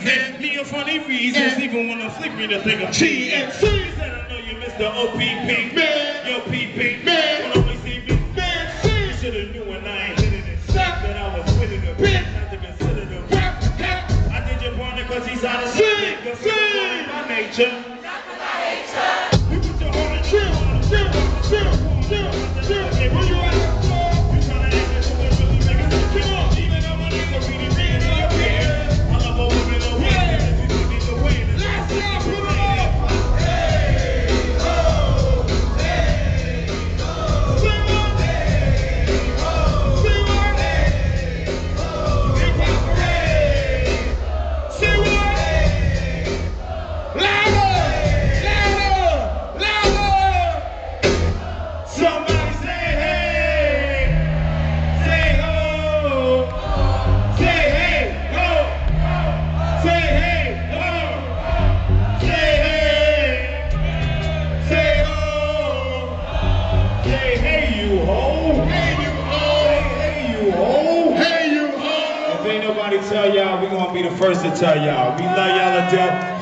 reasons. Me a funny reasons, even when I'm sleeping to think of cheating. She said, I know you Mr. OPP, man. Yo, PP, man. When always see me, man. You should've knew when I ain't hitting it. That I was winning the bitch, not to consider the rap. I did your partner cause he's out of sync. Cause he's by nature. Not cause I hate ya. You put your heart in chill. Okay, where you at? You tryna act like you wanna really make it so chill. Even though my nigga really reading in your ear. I love a woman away. If you need to win. Last time, put it up. Hey, ho, hey, ho. Sing on. Hey, ho. Sing on. Hey, ho. Hip hop parade. Sing on. Hey, louder, louder, louder. Somebody say hey, say ho, say hey ho, say hey ho, say hey, say ho, say hey you ho, hey you ho, hey you ho, hey you ho. If ain't nobody tell y'all, we gonna be the first to tell y'all. We love y'all to death.